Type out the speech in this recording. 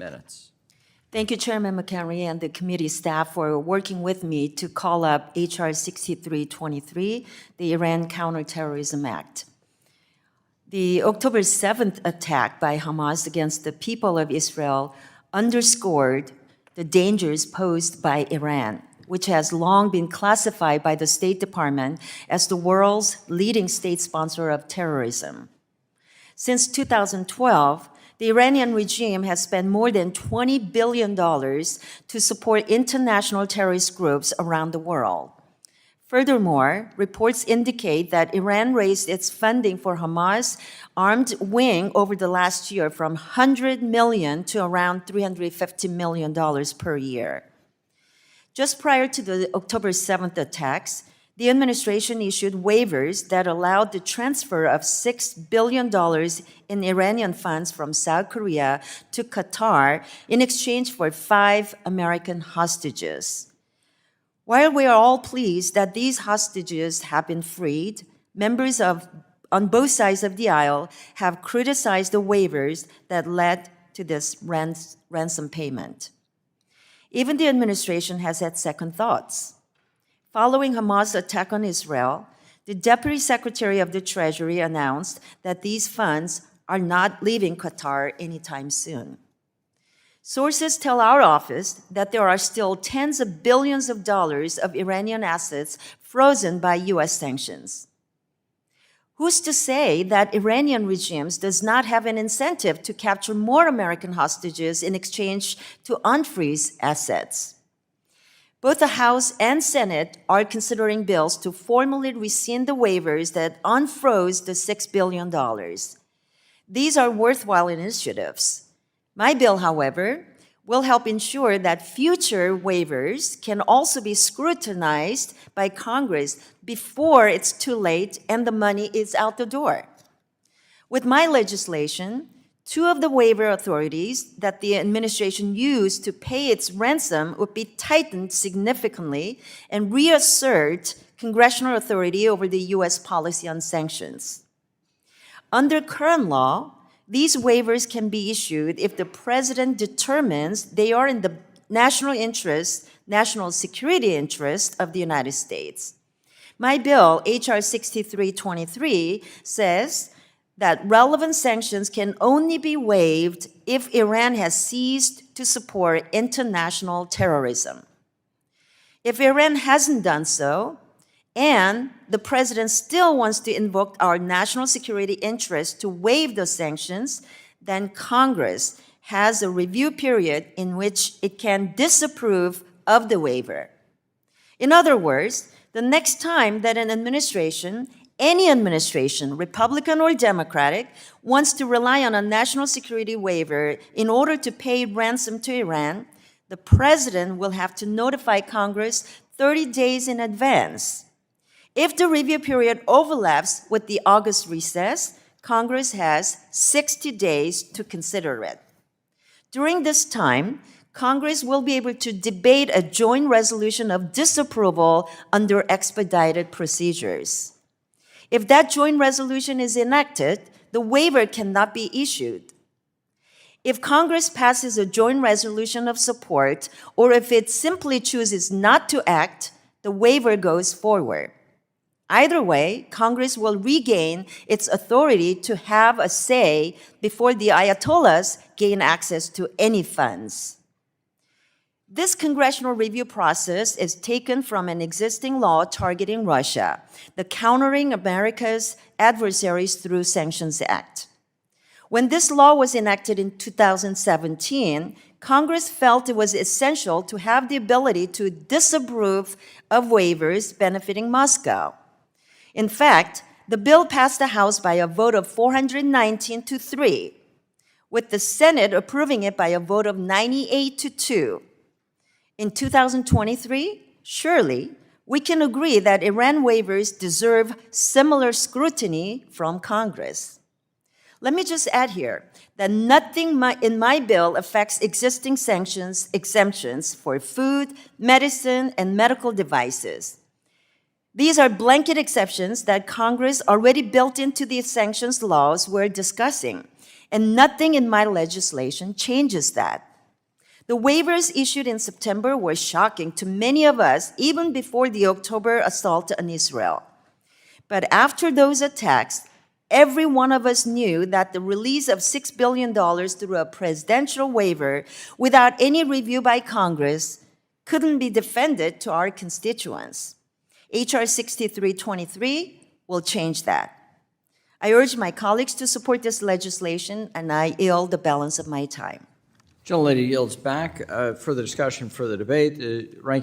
minutes. Thank you, Chairman McHenry and the committee staff for working with me to call up H.R. 6323, the Iran Counterterrorism Act. The October 7th attack by Hamas against the people of Israel underscored the dangers posed by Iran, which has long been classified by the State Department as the world's leading state sponsor of terrorism. Since 2012, the Iranian regime has spent more than $20 billion to support international terrorist groups around the world. Furthermore, reports indicate that Iran raised its funding for Hamas' armed wing over the last year from $100 million to around $350 million per year. Just prior to the October 7th attacks, the administration issued waivers that allowed the transfer of $6 billion in Iranian funds from South Korea to Qatar in exchange for 5 American hostages. While we are all pleased that these hostages have been freed, members on both sides of the aisle have criticized the waivers that led to this ransom payment. Even the administration has had second thoughts. Following Hamas' attack on Israel, the Deputy Secretary of the Treasury announced that these funds are not leaving Qatar anytime soon. Sources tell our office that there are still tens of billions of dollars of Iranian assets frozen by U.S. sanctions. Who's to say that Iranian regimes does not have an incentive to capture more American hostages in exchange to unfreeze assets? Both the House and Senate are considering bills to formally rescind the waivers that unfroze the $6 billion. These are worthwhile initiatives. My bill, however, will help ensure that future waivers can also be scrutinized by Congress before it's too late and the money is out the door. With my legislation, 2 of the waiver authorities that the administration used to pay its ransom would be tightened significantly and reassert congressional authority over the U.S. policy on sanctions. Under current law, these waivers can be issued if the president determines they are in the national interest, national security interest of the United States. My bill, H.R. 6323, says that relevant sanctions can only be waived if Iran has ceased to support international terrorism. If Iran hasn't done so, and the president still wants to invoke our national security interest to waive those sanctions, then Congress has a review period in which it can disapprove of the waiver. In other words, the next time that an administration, any administration, Republican or Democratic, wants to rely on a national security waiver in order to pay ransom to Iran, the president will have to notify Congress 30 days in advance. If the review period overlaps with the August recess, Congress has 60 days to consider it. During this time, Congress will be able to debate a joint resolution of disapproval under expedited procedures. If that joint resolution is enacted, the waiver cannot be issued. If Congress passes a joint resolution of support, or if it simply chooses not to act, the waiver goes forward. Either way, Congress will regain its authority to have a say before the Ayatollahs gain access to any funds. This congressional review process is taken from an existing law targeting Russia, the Countering America's Adversaries Through Sanctions Act. When this law was enacted in 2017, Congress felt it was essential to have the ability to disapprove of waivers benefiting Moscow. In fact, the bill passed the House by a vote of 419 to 3, with the Senate approving it by a vote of 98 to 2. In 2023, surely, we can agree that Iran waivers deserve similar scrutiny from Congress. Let me just add here that nothing in my bill affects existing sanctions exemptions for food, medicine, and medical devices. These are blanket exceptions that Congress already built into the sanctions laws we're discussing, and nothing in my legislation changes that. The waivers issued in September were shocking to many of us, even before the October assault on Israel. But after those attacks, every one of us knew that the release of $6 billion through a presidential waiver without any review by Congress couldn't be defended to our constituents. H.R. 6323 will change that. I urge my colleagues to support this legislation, and I yield the balance of my time. Gentlelady yields back. Further discussion, further debate. Ranking